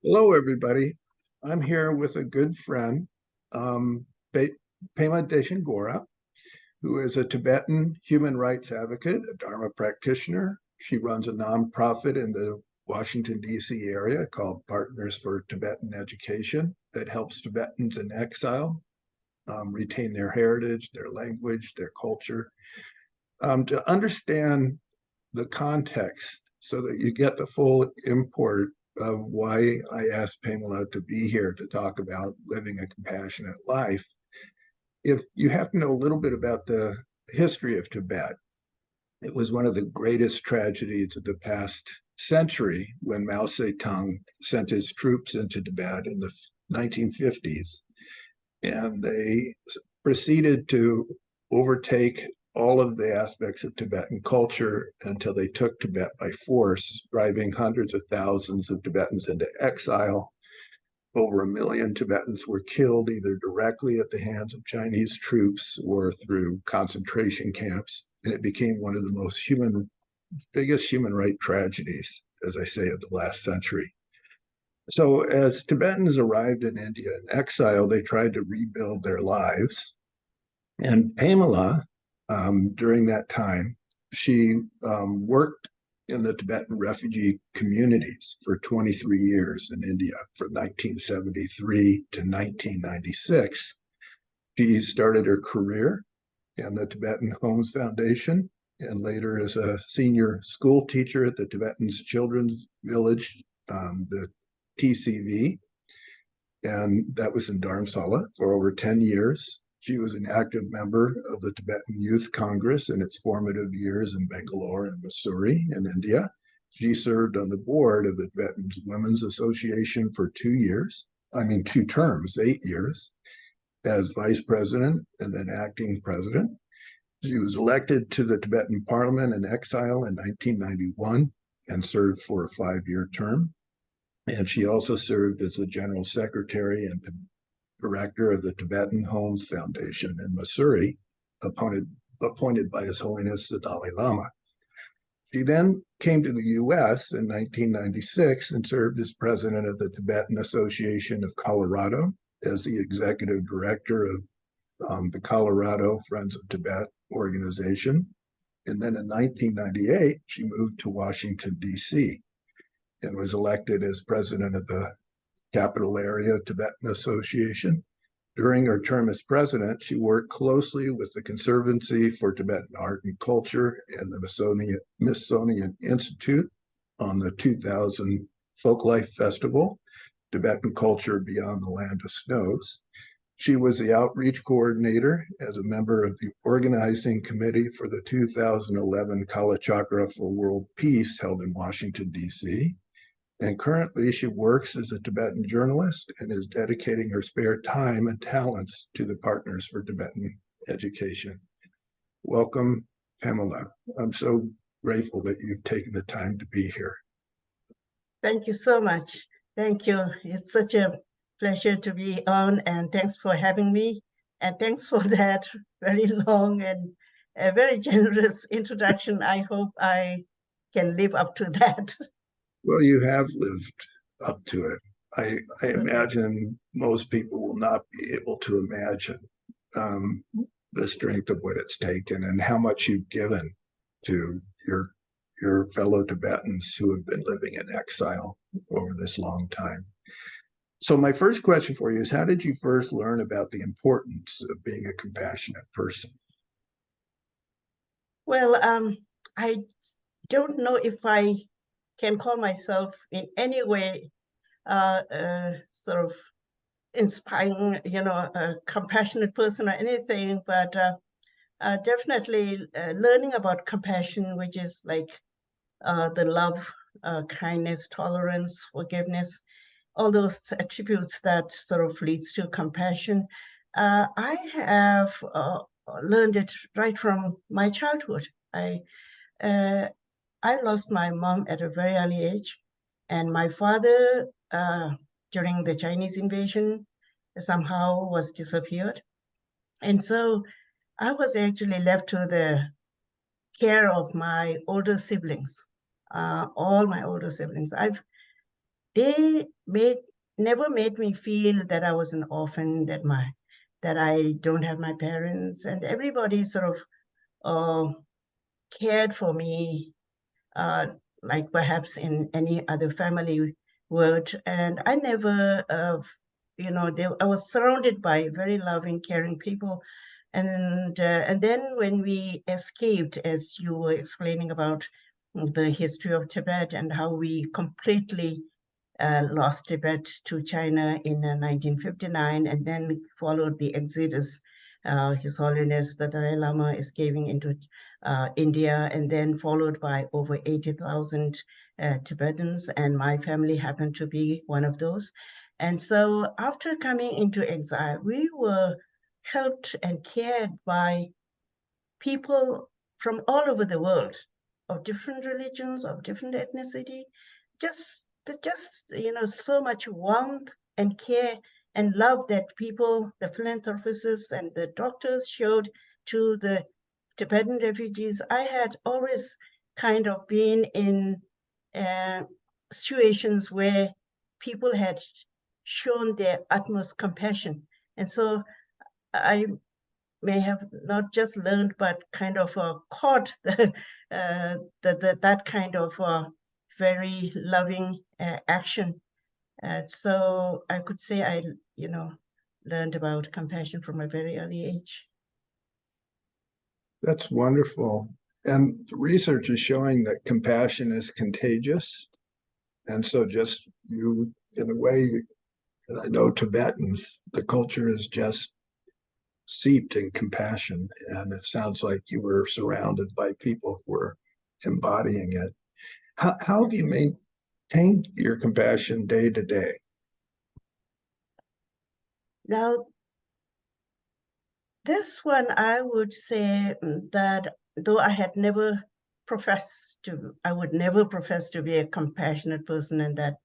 Hello, everybody. I'm here with a good friend, um, Pema Dechen Gorap, who is a Tibetan human rights advocate, a Dharma practitioner. She runs a nonprofit in the Washington, D.C. area called Partners for Tibetan Education that helps Tibetans in exile retain their heritage, their language, their culture, to understand the context so that you get the full import of why I asked Pamela to be here to talk about living a compassionate life. If you have to know a little bit about the history of Tibet, it was one of the greatest tragedies of the past century when Mao Zedong sent his troops into Tibet in the 1950s. And they proceeded to overtake all of the aspects of Tibetan culture until they took Tibet by force, driving hundreds of thousands of Tibetans into exile. Over 1 million Tibetans were killed either directly at the hands of Chinese troops or through concentration camps. And it became one of the biggest human rights tragedies, as I say, of the last century. So as Tibetans arrived in India in exile, they tried to rebuild their lives. And Pema-la, during that time, she worked in the Tibetan refugee communities for 23 years in India, from 1973 to 1996. She started her career in the Tibetan Homes Foundation and later as a senior school teacher at the Tibetans Children's Village, the TCV, and that was in Dharamsala for over 10 years. She was an active member of the Tibetan Youth Congress in its formative years in Bangalore and Mussoorie in India. She served on the board of the Tibetan Women's Association for 2 terms, 8 years, as vice president and then acting president. She was elected to the Tibetan parliament in exile in 1991 and served for a 5-year term. And she also served as the general secretary and director of the Tibetan Homes Foundation in Mussoorie, appointed by His Holiness the Dalai Lama. She then came to the U.S. in 1996 and served as president of the Tibetan Association of Colorado, as the executive director of the Colorado Friends of Tibet organization. And then in 1998, she moved to Washington, D.C., and was elected as president of the Capital Area Tibetan Association. During her term as president, she worked closely with the Conservancy for Tibetan Art and Culture and the Smithsonian Institute on the 2000 Folklife Festival, Tibetan Culture Beyond the Land of Snows. She was the outreach coordinator as a member of the organizing committee for the 2011 Kala Chakra for World Peace held in Washington, D.C., and currently she works as a Tibetan journalist and is dedicating her spare time and talents to the Partners for Tibetan Education. Welcome, Pamela. I'm so grateful that you've taken the time to be here. Thank you so much. Thank you. It's such a pleasure to be on, and thanks for having me. And thanks for that very long and a very generous introduction. I hope I can live up to that. Well, you have lived up to it. I imagine most people will not be able to imagine the strength of what it's taken and how much you've given to your fellow Tibetans who have been living in exile over this long time. So my first question for you is, how did you first learn about the importance of being a compassionate person? Well, I don't know if I can call myself in any way sort of inspiring, a compassionate person or anything, but definitely learning about compassion, which is like the love, kindness, tolerance, forgiveness, all those attributes that sort of leads to compassion. I have learned it right from my childhood. I lost my mom at a very early age, and my father, during the Chinese invasion, somehow was disappeared. And so I was actually left to the care of my older siblings, all my older siblings. they never made me feel that I was an orphan, that I don't have my parents, and everybody sort of cared for me, uh, like perhaps in any other family would. And I never, I was surrounded by very loving, caring people. And then when we escaped, as you were explaining about the history of Tibet and how we completely lost Tibet to China in 1959, and then followed the exodus. His Holiness the Dalai Lama escaping into India, and then followed by over 80,000 Tibetans, and my family happened to be one of those. And so after coming into exile, we were helped and cared by people from all over the world, of different religions, of different ethnicity, just so much warmth and care and love that people, the philanthropists and the doctors showed to the Tibetan refugees. I had always kind of been in situations where people had shown their utmost compassion. And so I may have not just learned, but kind of caught that kind of very loving action. So I could say I, learned about compassion from a very early age. That's wonderful. And the research is showing that compassion is contagious. And so just you, in a way, and I know Tibetans, the culture is just seeped in compassion. And it sounds like you were surrounded by people who were embodying it. How have you maintained your compassion day to day? Now, this one, I would say that though I would never profess to be a compassionate person, and that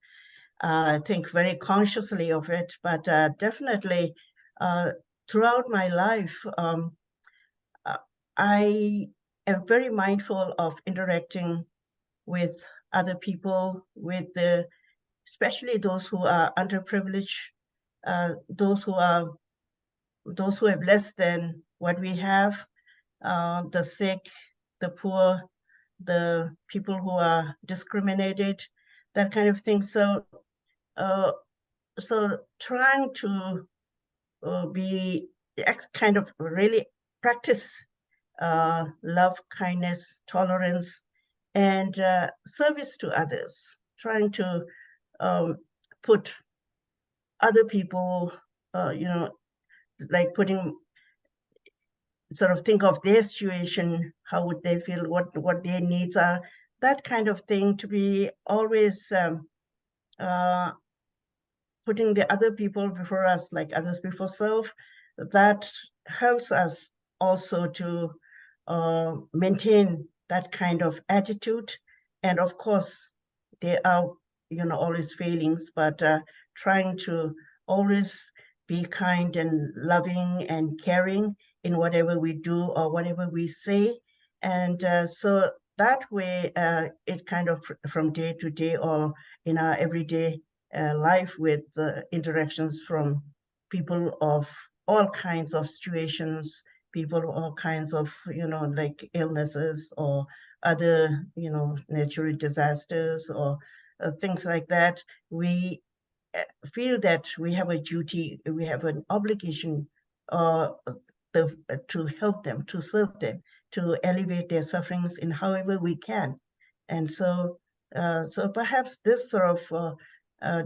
think very consciously of it, but definitely throughout my life, I am very mindful of interacting with other people, especially those who are underprivileged, those who have less than what we have, the sick, the poor, the people who are discriminated, that kind of thing. So trying to be kind of really practice love, kindness, tolerance, and service to others, trying to put other people, like sort of think of their situation, how would they feel, what their needs are, that kind of thing, to be always putting the other people before us, like others before self. That helps us also to maintain that kind of attitude. And of course, there are, always failings, but trying to always be kind and loving and caring in whatever we do or whatever we say. And so that way, it kind of from day to day or in our everyday life with interactions from people of all kinds of situations, people of all kinds of, like illnesses or other, natural disasters or things like that. We feel that we have a duty, we have an obligation to help them, to serve them, to alleviate their sufferings in however we can. And so perhaps this sort of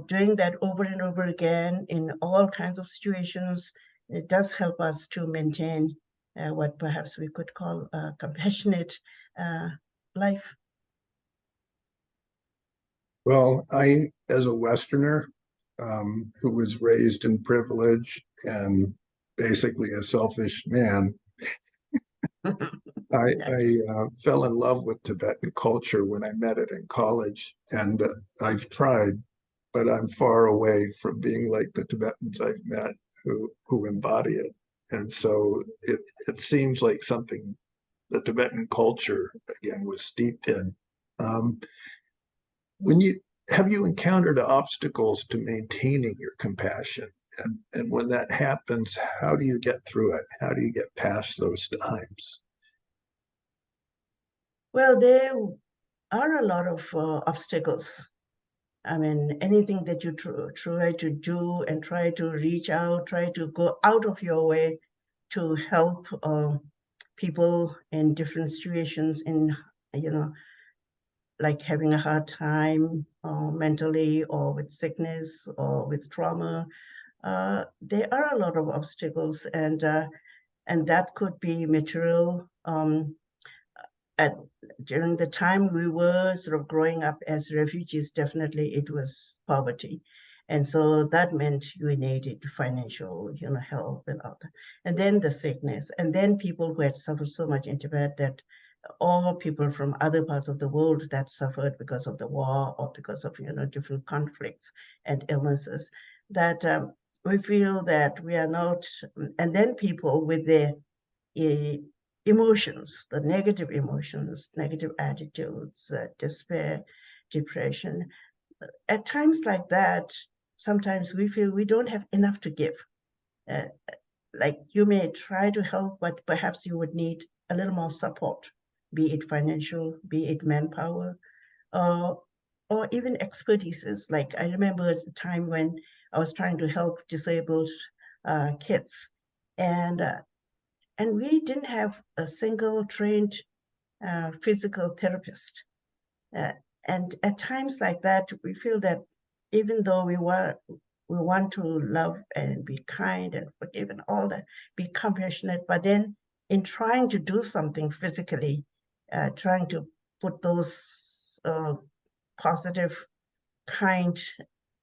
doing that over and over again in all kinds of situations, it does help us to maintain what perhaps we could call a compassionate life. Well, I, as a Westerner who was raised in privilege and basically a selfish man, I fell in love with Tibetan culture when I met it in college, and I've tried, but I'm far away from being like the Tibetans I've met who embody it. And so it seems like something the Tibetan culture again was steeped in. Um, when have you encountered obstacles to maintaining your compassion? And when that happens, how do you get through it? How do you get past those times? Well, there are a lot of obstacles. I mean, anything that you try to do and try to reach out, try to go out of your way to help people in different situations, in, you know, like having a hard time mentally, or with sickness, or with trauma. There are a lot of obstacles, and that could be material. At During the time we were sort of growing up as refugees, definitely it was poverty. And so that meant you needed financial, help and all that. And then the sickness, and then people who had suffered so much in Tibet, that all people from other parts of the world that suffered because of the war, or because of, different conflicts and illnesses, that we feel that we are not, and then people with their uh, emotions, the negative emotions, negative attitudes, despair, depression. At times like that, sometimes we feel we don't have enough to give. Uh, like, you may try to help, but perhaps you would need a little more support, be it financial, be it manpower, or even expertises. Like, I remember a time when I was trying to help disabled kids, and we didn't have a single trained physical therapist. Uh, and at times like that, we feel that even though we want to love and be kind and forgive and all that, be compassionate, but then in trying to do something physically, trying to put those positive, kind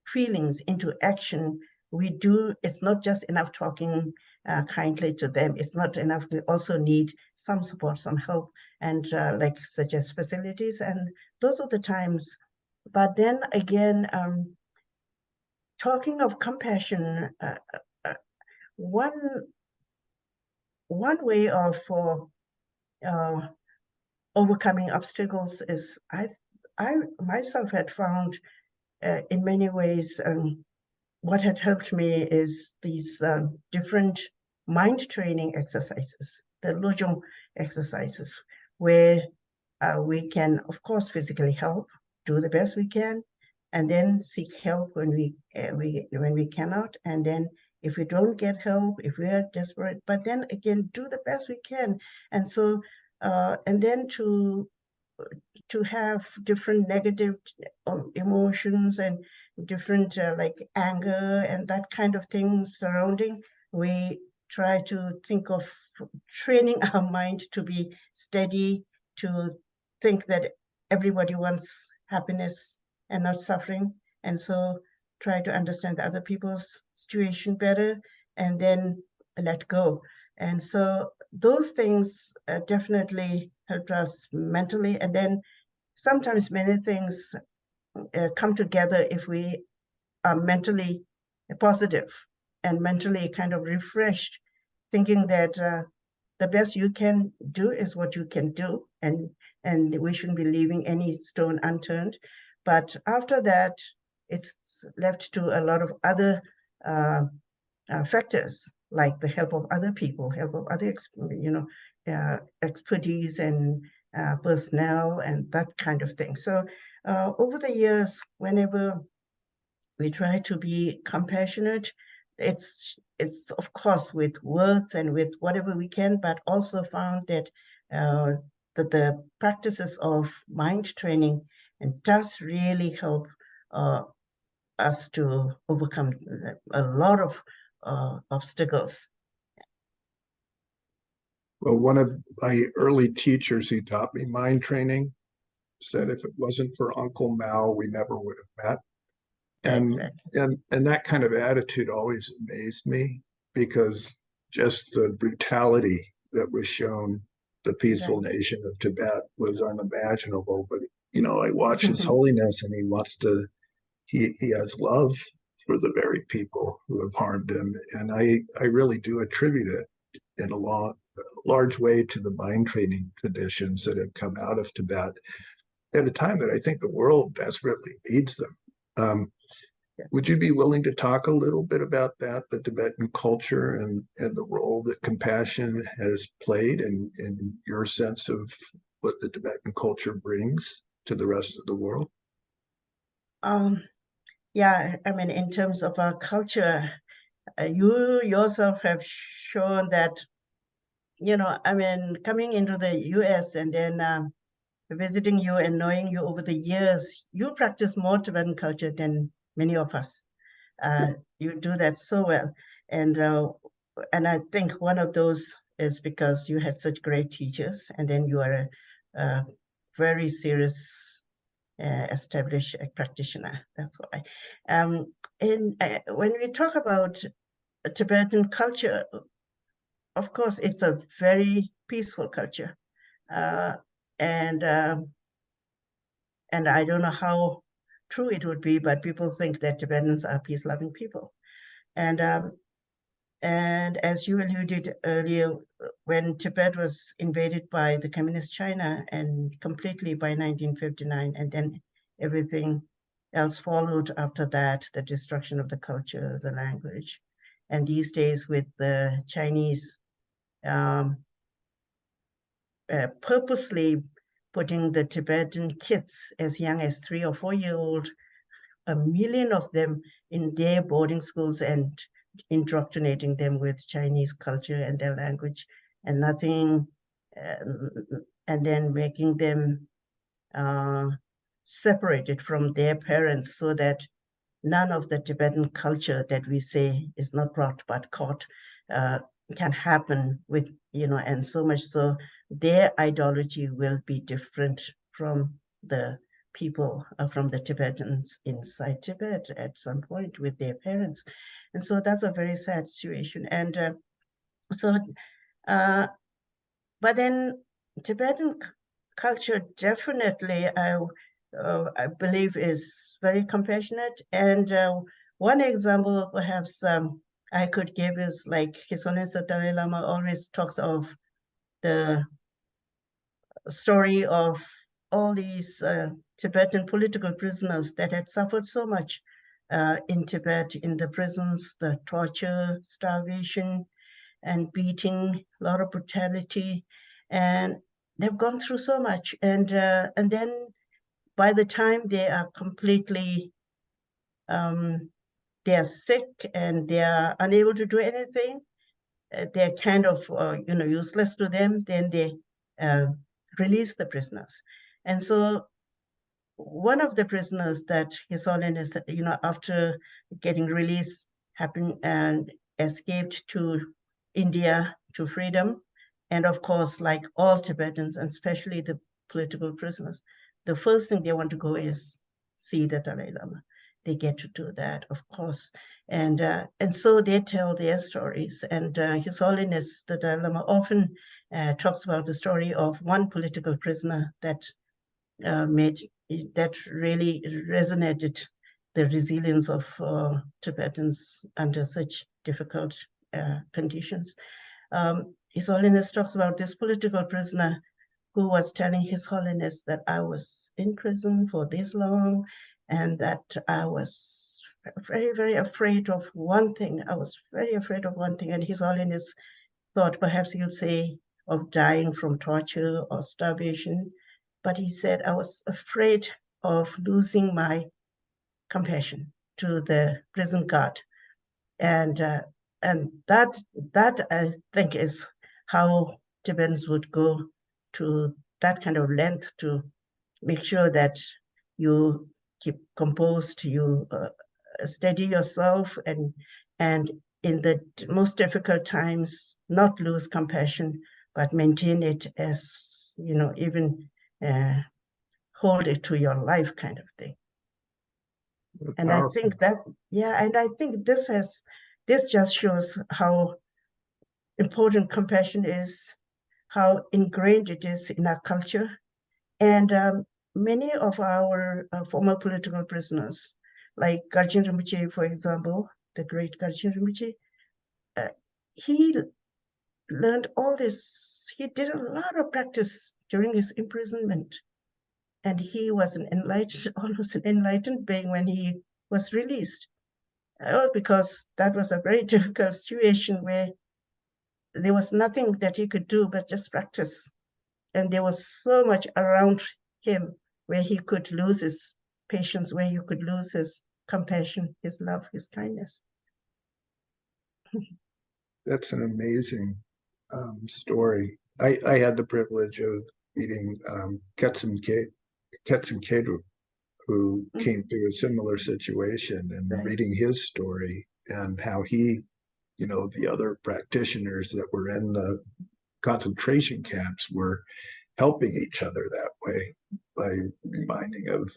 feelings into action, it's not just enough talking kindly to them. It's not enough. We also need some support, some help, and like, such as facilities. And those are the times. But then again, talking of compassion, uh, one way of uh, overcoming obstacles is, I myself had found, in many ways, what had helped me is these different mind training exercises, the Lojong exercises, where we can, of course, physically help, do the best we can, and then seek help when when we cannot, and then if we don't get help, if we are desperate, but then again, do the best we can, and so and then to have different negative emotions and different like anger and that kind of thing surrounding, we try to think of training our mind to be steady, to think that everybody wants happiness and not suffering, and so try to understand other people's situation better, and then let go. And so those things definitely helped us mentally. And then sometimes many things come together if we are mentally positive and mentally kind of refreshed, thinking that the best you can do is what you can do, and we shouldn't be leaving any stone unturned. But after that, it's left to a lot of other uh, factors, like the help of other people, help of other, expertise and personnel and that kind of thing. So over the years, whenever we try to be compassionate, it's of course with words and with whatever we can, but also found that the practices of mind training and does really help uh, us to overcome a lot of obstacles. Well, one of my early teachers who taught me mind training said if it wasn't for Uncle Mao, we never would have met. And Exactly. and that kind of attitude always amazed me, because just the brutality that was shown the peaceful Right. nation of Tibet was unimaginable. But I watch His Holiness, and he wants to. He has love for the very people who have harmed him, and I really do attribute it in a large way to the mind training traditions that have come out of Tibet. at a time that I think the world desperately needs them. Um, Yeah. would you be willing to talk a little bit about that, the Tibetan culture and the role that compassion has played in your sense of what the Tibetan culture brings to the rest of the world? Um, yeah, I mean, in terms of our culture, you yourself have shown that, I mean, coming into the US and then visiting you and knowing you over the years, you practice more Tibetan culture than many of us. You do that so well. And I think one of those is because you had such great teachers, and then you are a very serious, established practitioner. That's why. And when we talk about Tibetan culture, of course, it's a very peaceful culture, uh, and and I don't know how true it would be, but people think that Tibetans are peace-loving people, and and as you alluded earlier, when Tibet was invaded by the communist China and completely by 1959, and then everything else followed after that, the destruction of the culture, the language. And these days with the Chinese um, purposely putting the Tibetan kids as young as 3 or 4 year old, a million of them in their boarding schools and indoctrinating them with Chinese culture and their language and nothing, and then making them separated from their parents so that none of the Tibetan culture that we say is not brought but caught uh, can happen with, and so much so their ideology will be different from the people, from the Tibetans inside Tibet at some point with their parents. And so that's a very sad situation. And so, uh, but then Tibetan culture definitely, I believe, is very compassionate. And one example, perhaps, I could give is like His Holiness the Dalai Lama always talks of the story of all these Tibetan political prisoners that had suffered so much in Tibet, in the prisons, the torture, starvation, and beating, a lot of brutality, and they've gone through so much, and then by the time they are completely, they are sick and they are unable to do anything, they're kind of useless to them. Then they uh, release the prisoners, and so one of the prisoners that His Holiness, after getting released, happened and escaped to India to freedom. And of course, like all Tibetans, and especially the political prisoners, the first thing they want to go is see the Dalai Lama. They get to do that, of course, and so they tell their stories. And His Holiness the Dalai Lama often talks about the story of one political prisoner that made that really resonated the resilience of Tibetans under such difficult conditions. His Holiness talks about this political prisoner who was telling His Holiness that I was in prison for this long and that I was very, very afraid of one thing. I was very afraid of one thing. And His Holiness thought perhaps he'll say of dying from torture or starvation. But he said, I was afraid of losing my compassion to the prison guard. And that I think is how Tibetans would go to that kind of length to make sure that you keep composed, you steady yourself, and in the most difficult times, not lose compassion, but maintain it as, even uh, hold it to your life kind of thing. And I Powerful. think that, yeah, and I think this just shows how important compassion is, how ingrained it is in our culture. And many of our former political prisoners, like Garjin Rinpoche, for example, the great Garjin Rinpoche, uh, he learned all this. He did a lot of practice during his imprisonment. and he was an enlightened, almost an enlightened being when he was released. All because that was a very difficult situation where there was nothing that he could do but just practice. And there was so much around him where he could lose his patience, where he could lose his compassion, his love, his kindness. That's an amazing story. I had the privilege of meeting Ketsim Kedru, who came through a similar situation, and Right. reading his story and how he, the other practitioners that were in the concentration camps were helping each other that way by reminding of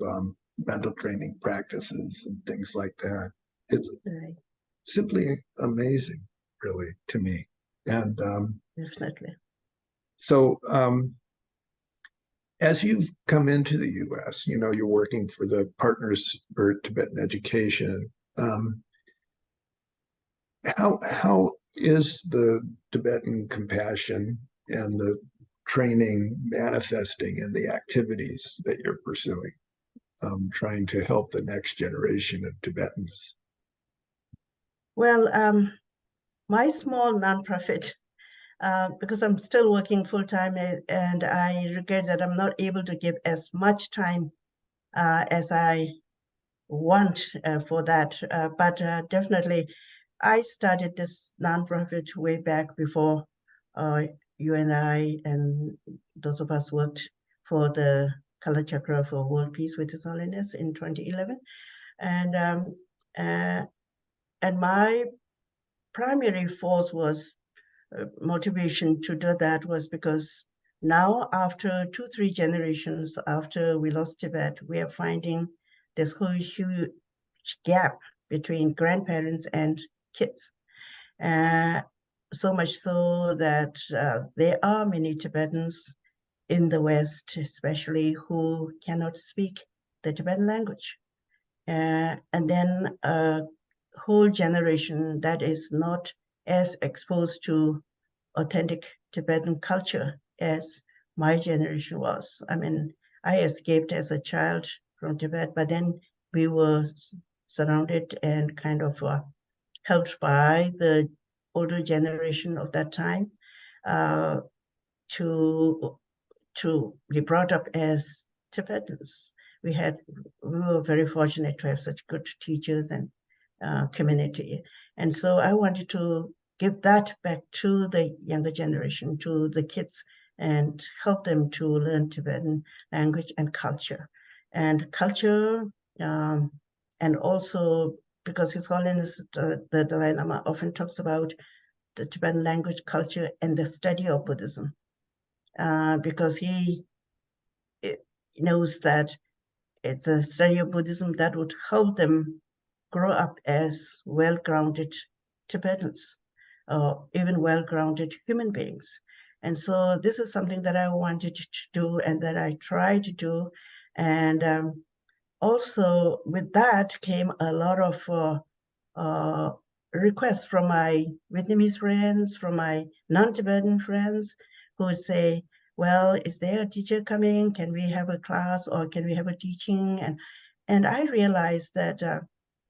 mental training practices and things like that. It's Right. simply amazing, really, to me. And Definitely. so, as you've come into the U.S., you're working for the Partners for Tibetan Education. How is the Tibetan compassion and the training manifesting in the activities that you're pursuing, trying to help the next generation of Tibetans? Well, my small nonprofit, because I'm still working full time, and I regret that I'm not able to give as much time as I want for that. But definitely, I started this nonprofit way back before you and I and those of us worked for the Kala Chakra for World Peace with His Holiness in 2011. And uh, and my primary force was motivation to do that was because now, after 2-3 generations after we lost Tibet, we are finding this whole huge gap between grandparents and kids. Uh, so much so that there are many Tibetans in the West, especially, who cannot speak the Tibetan language. And then a whole generation that is not as exposed to authentic Tibetan culture as my generation was. I mean, I escaped as a child from Tibet, but then we were surrounded and kind of helped by the older generation of that time uh, to be brought up as Tibetans. We were very fortunate to have such good teachers and community. And so I wanted to give that back to the younger generation, to the kids, and help them to learn Tibetan language and culture. And culture, and also because His Holiness the Dalai Lama often talks about the Tibetan language, culture, and the study of Buddhism, because he knows that it's a study of Buddhism that would help them grow up as well-grounded Tibetans, even well-grounded human beings. And so this is something that I wanted to do and that I try to do. And also with that came a lot of requests from my Vietnamese friends, from my non-Tibetan friends, who would say, well, is there a teacher coming? Can we have a class, or can we have a teaching? And I realized that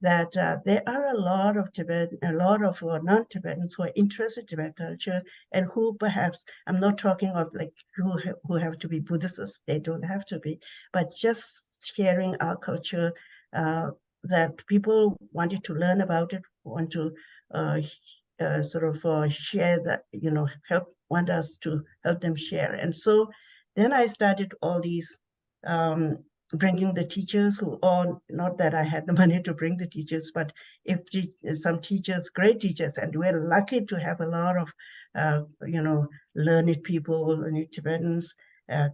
there are a lot of non-Tibetans who are interested in Tibetan culture, and who perhaps, I'm not talking of like who have to be Buddhists, they don't have to be, but just sharing our culture, that people wanted to learn about it, want to share that, want us to help them share. And so then I started all these bringing the teachers who, or not that I had the money to bring the teachers, but if some teachers, great teachers, and we're lucky to have a lot of, learned people, learned Tibetans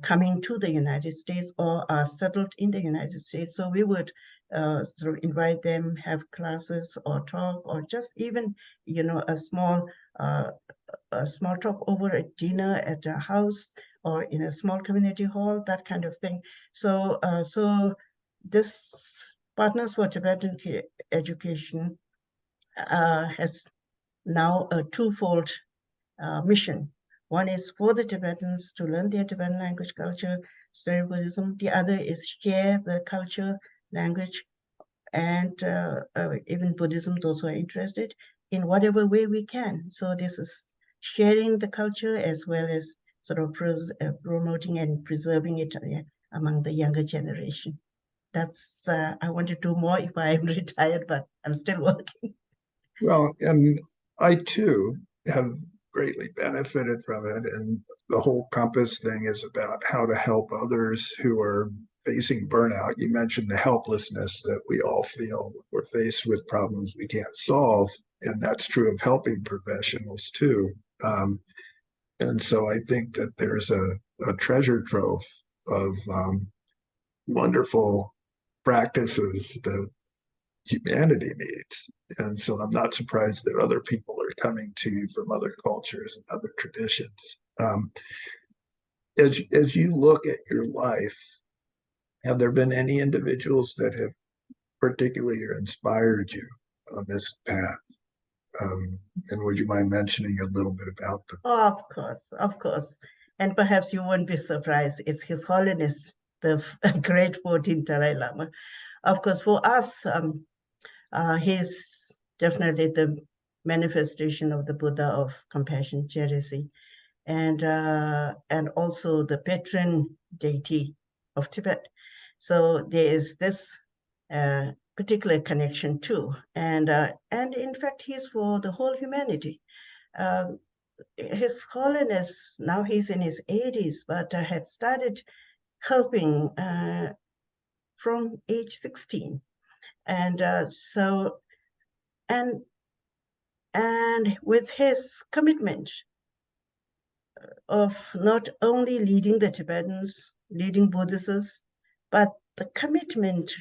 coming to the United States or are settled in the United States. So we would sort of invite them, have classes or talk, or just even, a small talk over a dinner at a house or in a small community hall, that kind of thing. So, this Partners for Tibetan Education has now a twofold mission. One is for the Tibetans to learn their Tibetan language, culture, study Buddhism. The other is share the culture, language, and even Buddhism, those who are interested, in whatever way we can. So this is sharing the culture as well as sort of promoting and preserving it among the younger generation. That's, I want to do more if I'm retired, but I'm still working. Well, and I too have greatly benefited from it. And the whole Compass thing is about how to help others who are facing burnout. You mentioned the helplessness that we all feel. We're faced with problems we can't solve. And that's true of helping professionals too. And so I think that there's a treasure trove of wonderful practices that humanity needs. And so I'm not surprised that other people are coming to you from other cultures and other traditions. Um, as you look at your life, have there been any individuals that have particularly inspired you on this path? And would you mind mentioning a little bit about them? Oh, of course, of course. And perhaps you won't be surprised. It's His Holiness, the great 14th Dalai Lama. Of course, for us, he's definitely the manifestation of the Buddha of compassion, charity, and also the patron deity of Tibet. So there is this particular connection too, and in fact, he's for the whole humanity. His Holiness, now he's in his 80s, but had started helping from age 16. And so, and with his commitment of not only leading the Tibetans, leading Buddhists, but the commitment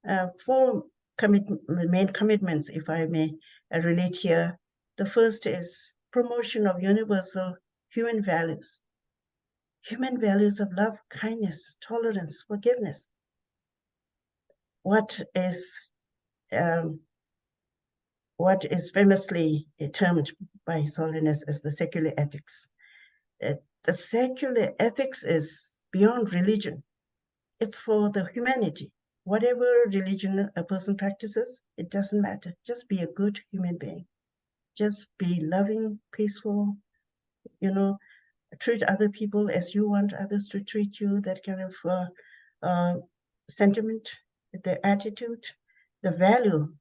main commitments, if I may relate here. The first is promotion of universal human values of love, kindness, tolerance, forgiveness. What is famously termed by His Holiness as the secular ethics. The secular ethics is beyond religion. It's for the humanity. Whatever religion a person practices, it doesn't matter. Just be a good human being. Just be loving, peaceful, treat other people as you want others to treat you, that kind of sentiment, the attitude, the value,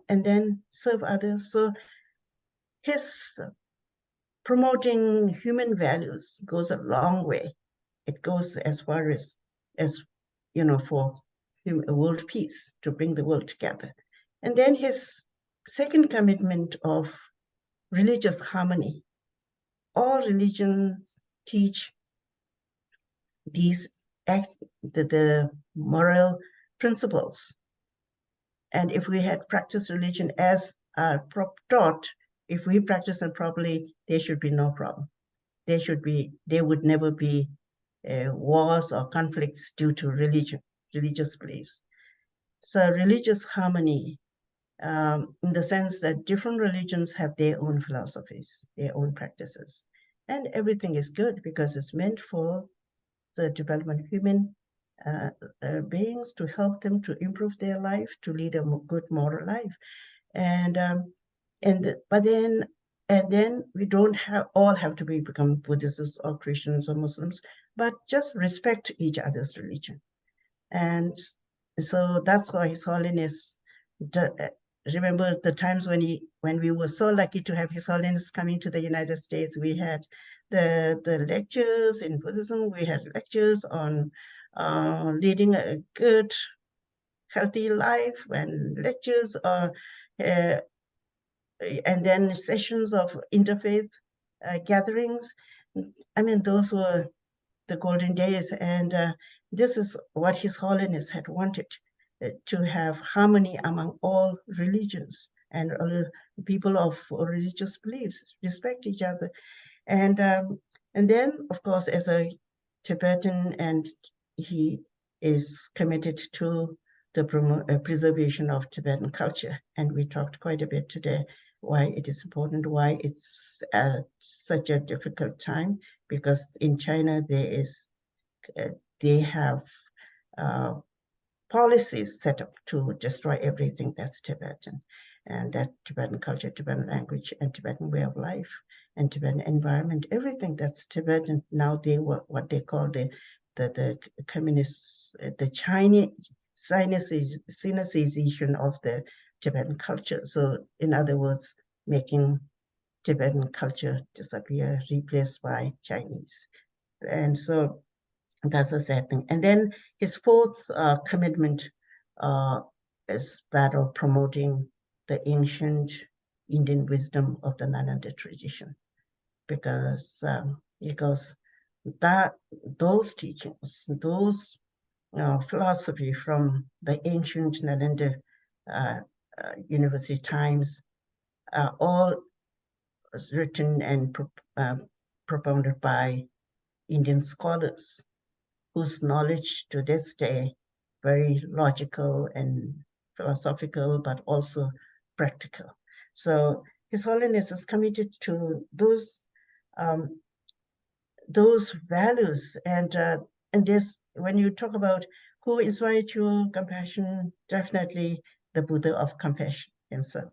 and then serve others. So his promoting human values goes a long way. It goes as far as for world peace, to bring the world together. And then his second commitment of religious harmony. All religions teach the moral principles. And if we had practiced religion as taught, if we practice them properly, there should be no problem. There would never be wars or conflicts due to religious beliefs. So religious harmony, in the sense that different religions have their own philosophies, their own practices. And everything is good because it's meant for the development of human beings, to help them to improve their life, to lead a good moral life. But then we don't all have to become Buddhists or Christians or Muslims, but just respect each other's religion. And so that's why His Holiness, remember the times when we were so lucky to have His Holiness coming to the United States. We had the lectures in Buddhism. We had lectures on leading a good, healthy life, and lectures and then sessions of interfaith gatherings. I mean, those were the golden days, and this is what His Holiness had wanted, to have harmony among all religions, and people of religious beliefs respect each other. And then, of course, as a Tibetan, and he is committed to the preservation of Tibetan culture, and we talked quite a bit today why it is important, why it's such a difficult time, because in China they have policies set up to destroy everything that's Tibetan, and that Tibetan culture, Tibetan language, and Tibetan way of life, and Tibetan environment, everything that's Tibetan. Now they were what they call the communists, the Chinese Sinicization of the Tibetan culture. So in other words, making Tibetan culture disappear, replaced by Chinese. And so that's a sad thing. And then his fourth commitment is that of promoting the ancient Indian wisdom of the Nalanda tradition, because that those teachings, those philosophy from the ancient Nalanda university times are all written and propounded by Indian scholars whose knowledge to this day very logical and philosophical, but also practical. So His Holiness is committed to those values, and this, when you talk about who inspired you, compassion, definitely the Buddha of compassion himself.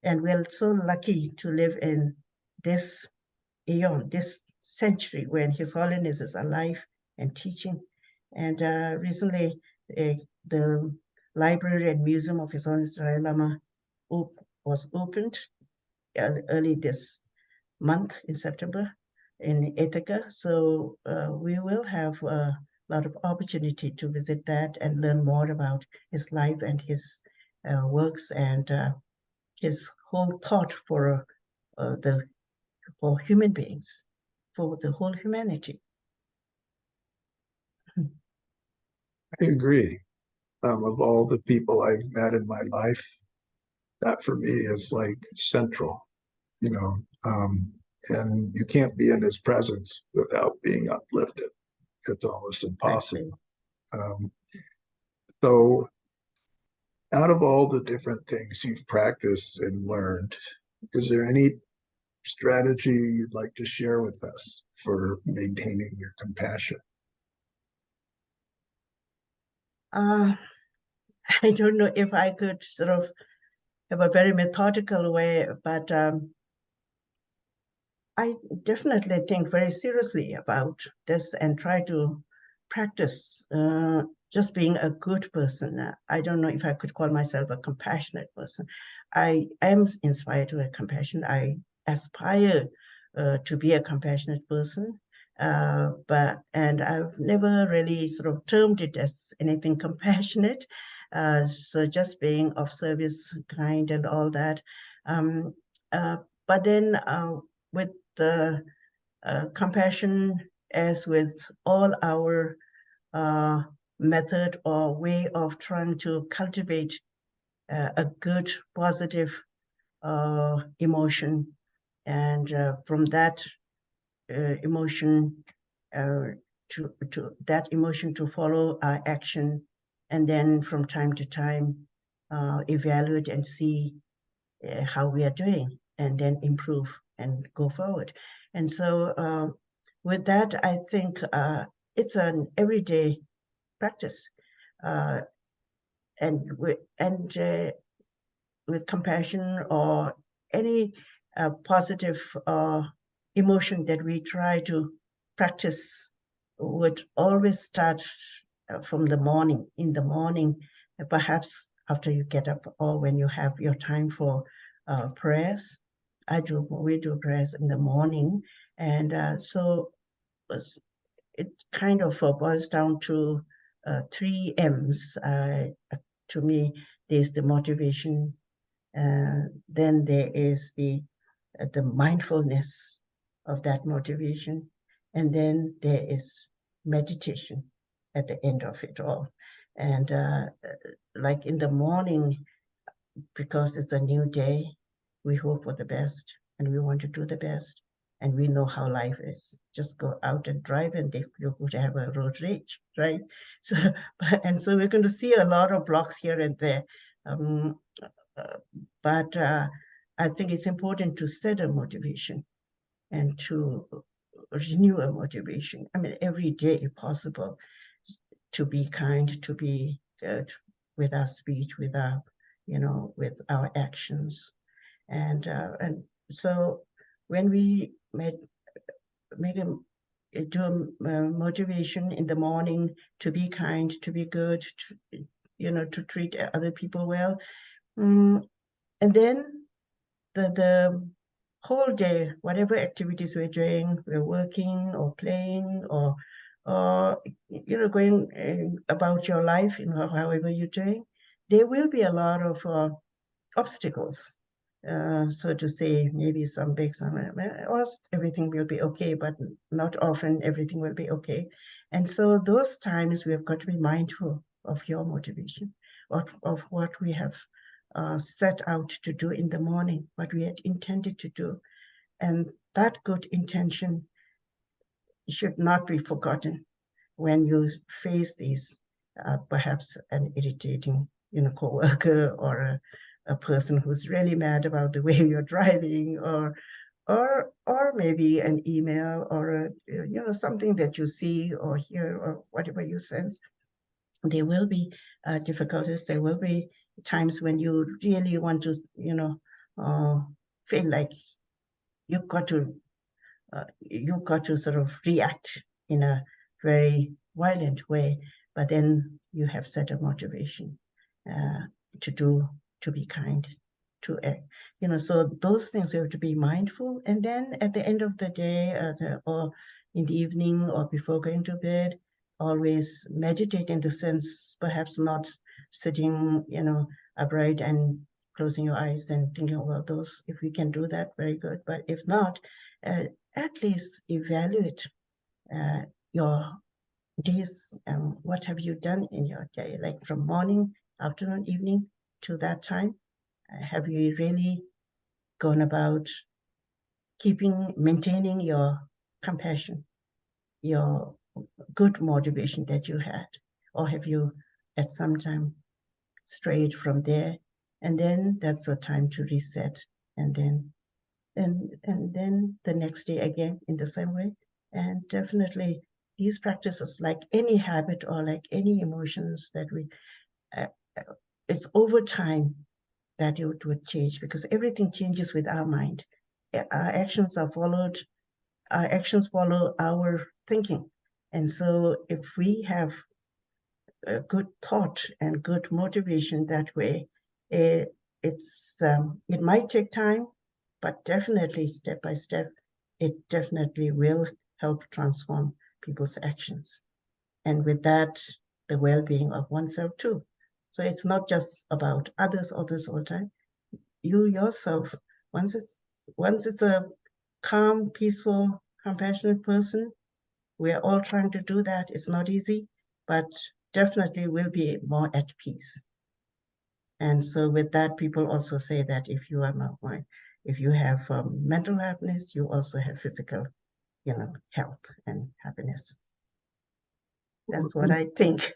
And we're so lucky to live in this eon, this century, when His Holiness is alive and teaching. And recently, the Library and Museum of His Holiness Dalai Lama was opened early this month in September in Ithaca. So we will have a lot of opportunity to visit that and learn more about his life and his works, and his whole thought for human beings, for the whole humanity. I agree. Of all the people I've met in my life, that for me is like central, you know, and you can't be in his presence without being uplifted. It's almost impossible. So out of all the different things you've practiced and learned, is there any strategy you'd like to share with us for maintaining your compassion? I don't know if I could sort of have a very methodical way, but I definitely think very seriously about this and try to practice just being a good person. I don't know if I could call myself a compassionate person. I am inspired to a compassion. I aspire to be a compassionate person, and I've never really sort of termed it as anything compassionate. So just being of service, kind, and all that. But then with the compassion, as with all our method or way of trying to cultivate a good, positive emotion, and from that emotion to that emotion to follow our action, and then from time to time evaluate and see how we are doing, and then improve and go forward. And so with that, I think it's an everyday practice, and with compassion or any positive emotion that we try to practice would always start from the morning, in the morning, perhaps after you get up, or when you have your time for prayers. We do prayers in the morning, and so it kind of boils down to 3 M's. To me, there's the motivation, then there is the mindfulness of that motivation, and then there is meditation at the end of it all. And like in the morning, because it's a new day, we hope for the best and we want to do the best, and we know how life is. Just go out and drive and you're going to have a road rage, right? So, and so we're going to see a lot of blocks here and there. But I think it's important to set a motivation and to renew a motivation. I mean, every day, if possible, to be kind, to be good with our speech, with our, with our actions. And so when we do a motivation in the morning to be kind, to be good, to treat other people well, and then the whole day, whatever activities we're doing, we're working or playing or going about your life, however you're doing, there will be a lot of obstacles. So to say, maybe some big, some, or everything will be okay, but not often everything will be okay. And so those times we have got to be mindful of your motivation, of what we have set out to do in the morning, what we had intended to do. And that good intention should not be forgotten when you face these, perhaps an irritating, co-worker or a person who's really mad about the way you're driving, or maybe an email or something that you see or hear or whatever you sense. There will be difficulties. There will be times when you really want to, feel like you've got to sort of react in a very violent way, but then you have set a motivation to be kind, to act. So those things you have to be mindful. And then at the end of the day, or in the evening or before going to bed, always meditate, in the sense, perhaps not sitting, upright and closing your eyes and thinking about those. If we can do that, very good. But if not, at least evaluate your days. What have you done in your day, like from morning, afternoon, evening to that time? Have you really gone about maintaining your compassion, your good motivation that you had? Or have you at some time strayed from there? And then that's a time to reset, and then the next day again in the same way. And definitely these practices, like any habit or like any emotions that it's over time that it would change, because everything changes with our mind. Our actions follow our thinking. And so if we have a good thought and good motivation that way, it might take time, but definitely step by step, it definitely will help transform people's actions. And with that, the well-being of oneself too. So it's not just about others all the time. You yourself, once it's a calm, peaceful, compassionate person, we're all trying to do that. It's not easy, but definitely will be more at peace. And so with that, people also say that if you have mental happiness, you also have physical, health and happiness. That's what I think.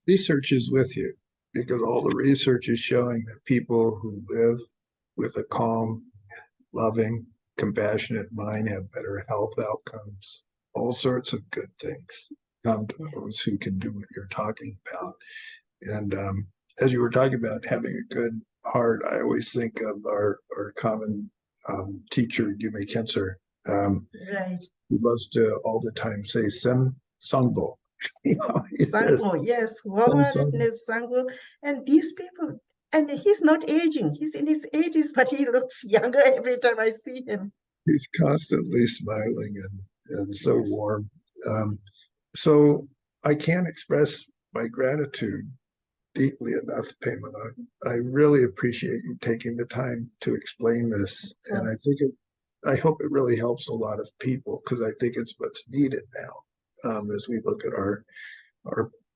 Research is with you, because all the research is showing that people who live with a calm, loving, compassionate mind have better health outcomes. All sorts of good things come to those who can do what you're talking about. And as you were talking about having a good heart, I always think of our common teacher, Yume Kensur, Right. who loves to all the time say "Sem Sangbo." Sangbo, yes, warm-heartedness, Sangbo. And these people, and he's not aging. He's in his 80s, but he looks younger every time I see him. He's constantly smiling and so yes. Warm. So I can't express my gratitude deeply enough, Pema-la. I really appreciate you taking the time to explain this. And I hope it really helps a lot of people, because I think it's what's needed now, as we look at our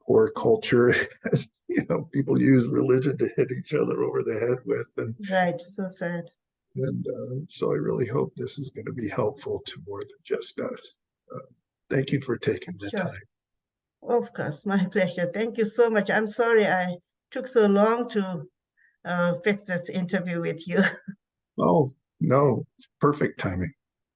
poor culture. As people use religion to hit each other over the head with. And right, so sad. And so I really hope this is going to be helpful to more than just us. Thank you for taking the time. Of course, my pleasure. Thank you so much. I'm sorry I took so long to fix this interview with you. Oh, no, perfect timing.